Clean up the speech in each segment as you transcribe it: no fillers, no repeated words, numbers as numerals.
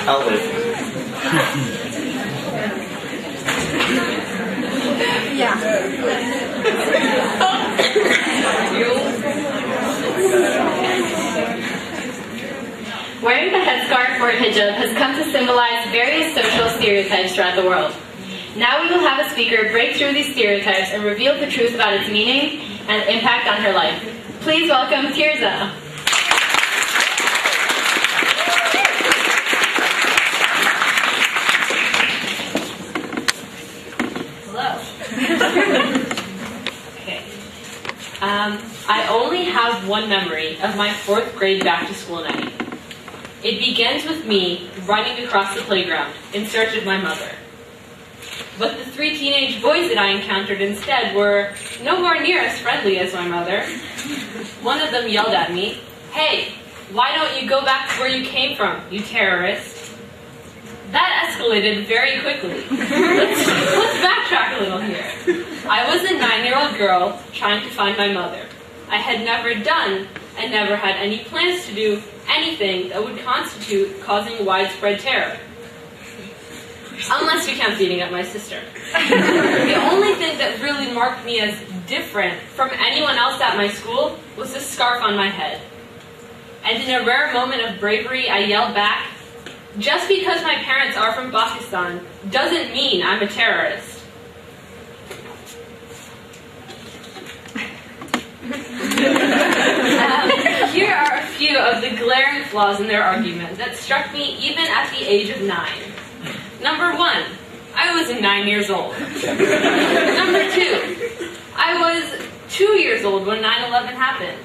I'll listen. Yeah. Wearing the headscarf or hijab has come to symbolize various social stereotypes throughout the world. Now we will have a speaker break through these stereotypes and reveal the truth about its meaning and impact on her life. Please welcome Tirzah. Okay. I only have one memory of my 4th grade back-to-school night. It begins with me running across the playground in search of my mother. But the 3 teenage boys that I encountered instead were nowhere near as friendly as my mother. One of them yelled at me, "Hey, why don't you go back to where you came from, you terrorist?" That escalated very quickly. Let's backtrack a little here. I was a 9-year-old girl trying to find my mother. I had never done and never had any plans to do anything that would constitute causing widespread terror. Unless you count beating up my sister. The only thing that really marked me as different from anyone else at my school was the scarf on my head. And in a rare moment of bravery, I yelled back, "Just because my parents are from Pakistan doesn't mean I'm a terrorist." Here are a few of the glaring flaws in their argument that struck me even at the age of 9. Number 1, I was 9 years old. Number 2, I was 2 years old when 9/11 happened.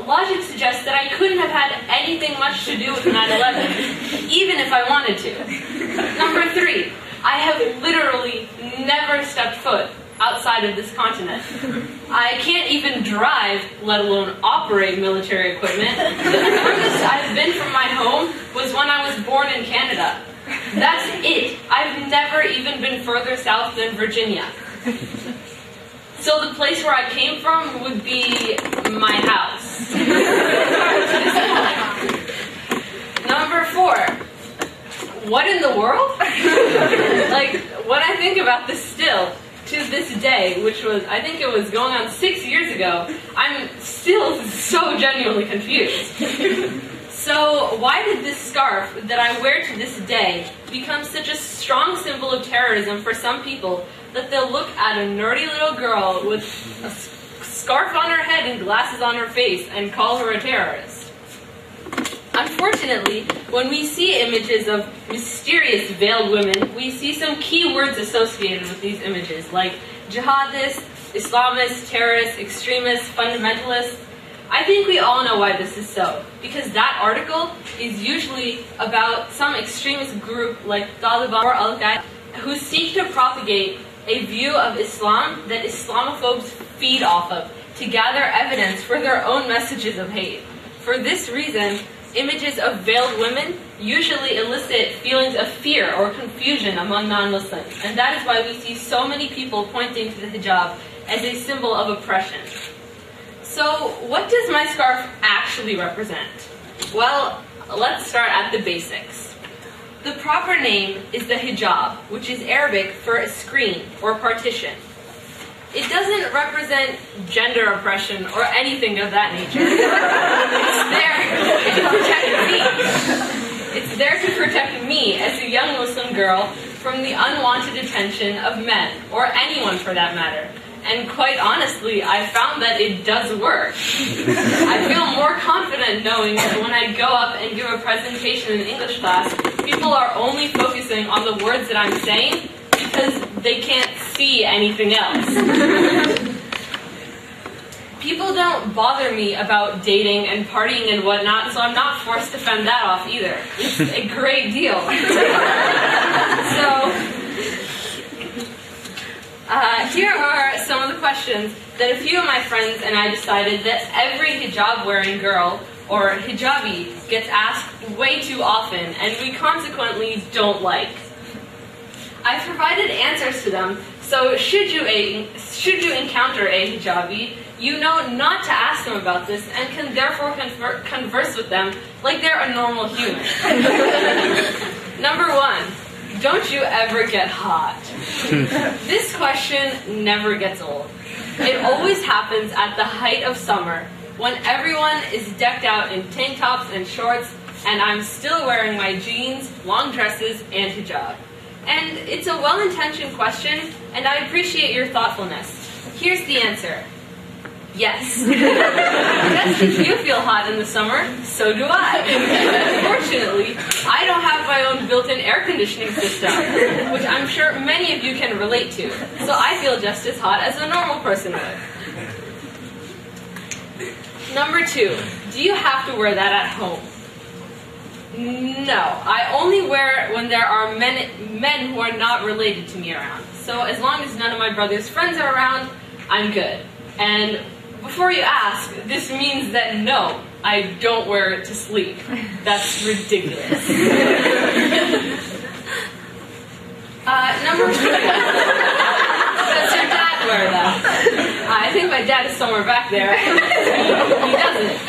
Logic suggests that I couldn't have had anything much to do with 9/11, even if I wanted to. Number 3, I have literally never stepped foot outside of this continent. I can't even drive, let alone operate military equipment. The furthest I've been from my home was when I was born in Canada. That's it. I've never even been further south than Virginia. So the place where I came from would be my house. Number 4, what in the world? Like, when I think about this still, to this day, which was, I think it was going on 6 years ago, I'm still so genuinely confused. So why did this scarf that I wear to this day become such a strong symbol of terrorism for some people that they'll look at a nerdy little girl with a scarf on her head and glasses on her face and call her a terrorist? Unfortunately, when we see images of mysterious veiled women, we see some key words associated with these images, like jihadists, Islamists, terrorists, extremists, fundamentalists. I think we all know why this is so, because that article is usually about some extremist group like Taliban or Al-Qaeda who seek to propagate a view of Islam that Islamophobes feed off of to gather evidence for their own messages of hate. For this reason, images of veiled women usually elicit feelings of fear or confusion among non-Muslims, and that is why we see so many people pointing to the hijab as a symbol of oppression. So, what does my scarf actually represent? Well, let's start at the basics. The proper name is the hijab, which is Arabic for a screen or partition. It doesn't represent gender oppression or anything of that nature. It's there to protect me. It's there to protect me as a young Muslim girl from the unwanted attention of men, or anyone for that matter. And quite honestly, I found that it does work. I feel more confident knowing that when I go up and give a presentation in English class, people are only focusing on the words that I'm saying because they can't see anything else. People don't bother me about dating and partying and whatnot, so I'm not forced to fend that off either. It's a great deal. Here are some of the questions that a few of my friends and I decided that every hijab-wearing girl, or hijabi, gets asked way too often, and we consequently don't like. I've provided answers to them, so should you encounter a hijabi, you know not to ask them about this and can therefore converse with them like they're a normal human. Number 1, don't you ever get hot? This question never gets old. It always happens at the height of summer, when everyone is decked out in tank tops and shorts, and I'm still wearing my jeans, long dresses, and hijab. And it's a well-intentioned question, and I appreciate your thoughtfulness. Here's the answer. Yes. Just as you feel hot in the summer, so do I. Unfortunately, I don't have my own built-in air conditioning system, which I'm sure many of you can relate to, so I feel just as hot as a normal person would. Number 2, do you have to wear that at home? No, I only wear it when there are men who are not related to me around. So as long as none of my brother's friends are around, I'm good. And before you ask, this means that no, I don't wear it to sleep. That's ridiculous. Number 3. Does your dad wear that? I think my dad is somewhere back there. He doesn't.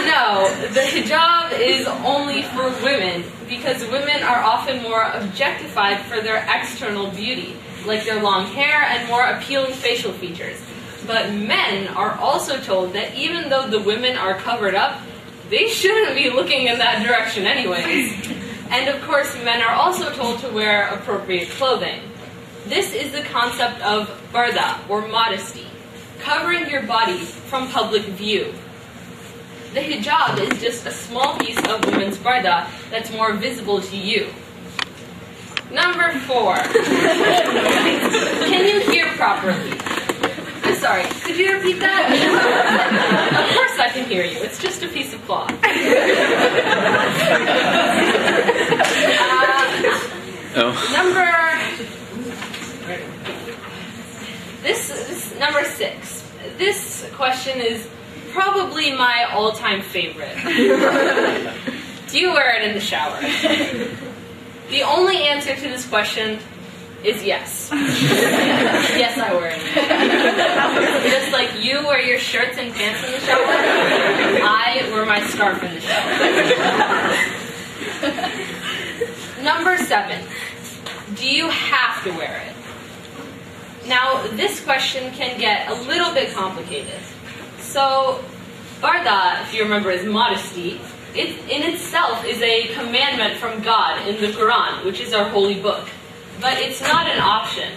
No, the hijab is only for women because women are often more objectified for their external beauty, like their long hair and more appealing facial features. But men are also told that even though the women are covered up, they shouldn't be looking in that direction anyways. And of course, men are also told to wear appropriate clothing. This is the concept of parda, or modesty, covering your body from public view. The hijab is just a small piece of women's parda that's more visible to you. Number 4. Can you hear properly? I'm sorry, could you repeat that? Of course I can hear you. It's just a piece of cloth. Number 6. This question is probably my all-time favorite. Do you wear it in the shower? The only answer to this question is yes. Yes, I wear it. Just like you wear your shirts and pants in the shower, I wear my scarf in the shower. Number 7. Do you have to wear it? Now, this question can get a little bit complicated. So, parda, if you remember, is modesty. It in itself is a commandment from God in the Quran, which is our holy book. But it's not an option.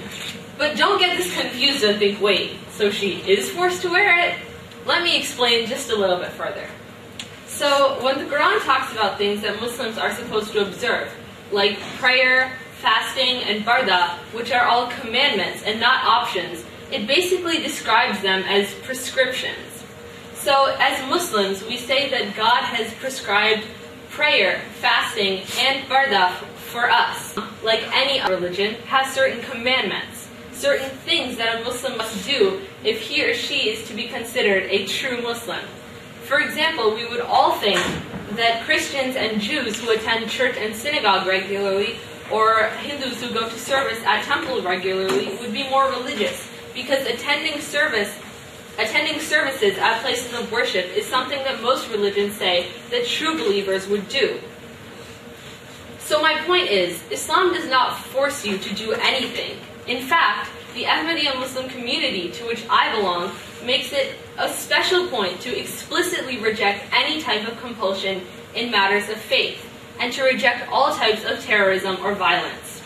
But don't get this confused and think, wait, so she is forced to wear it? Let me explain just a little bit further. So, when the Quran talks about things that Muslims are supposed to observe, like prayer, fasting, and parda, which are all commandments and not options, it basically describes them as prescriptions. So, as Muslims, we say that God has prescribed prayer, fasting, and parda for us. Like any other religion, has certain commandments, certain things that a Muslim must do if he or she is to be considered a true Muslim. For example, we would all think that Christians and Jews who attend church and synagogue regularly, or Hindus who go to service at temple regularly, would be more religious, because attending services at places of worship is something that most religions say that true believers would do. So my point is, Islam does not force you to do anything. In fact, the Ahmadiyya Muslim community to which I belong makes it a special point to explicitly reject any type of compulsion in matters of faith, and to reject all types of terrorism or violence.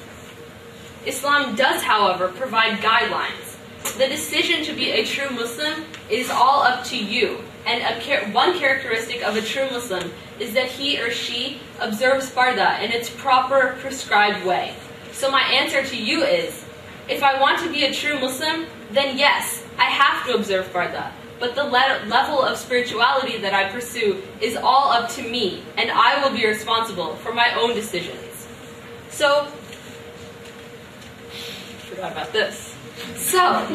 Islam does, however, provide guidelines. The decision to be a true Muslim is all up to you, and one characteristic of a true Muslim is that he or she observes parda in its proper prescribed way. So my answer to you is, if I want to be a true Muslim, then yes, I have to observe parda. But the level of spirituality that I pursue is all up to me, and I will be responsible for my own decisions. So, forgot about this. So,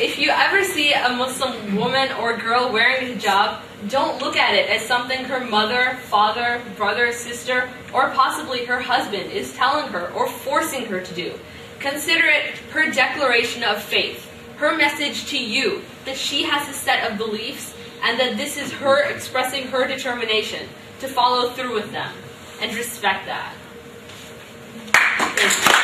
if you ever see a Muslim woman or girl wearing a hijab, don't look at it as something her mother, father, brother, sister, or possibly her husband is telling her or forcing her to do. Consider it her declaration of faith, her message to you that she has a set of beliefs and that this is her expressing her determination to follow through with them and respect that. Thank you.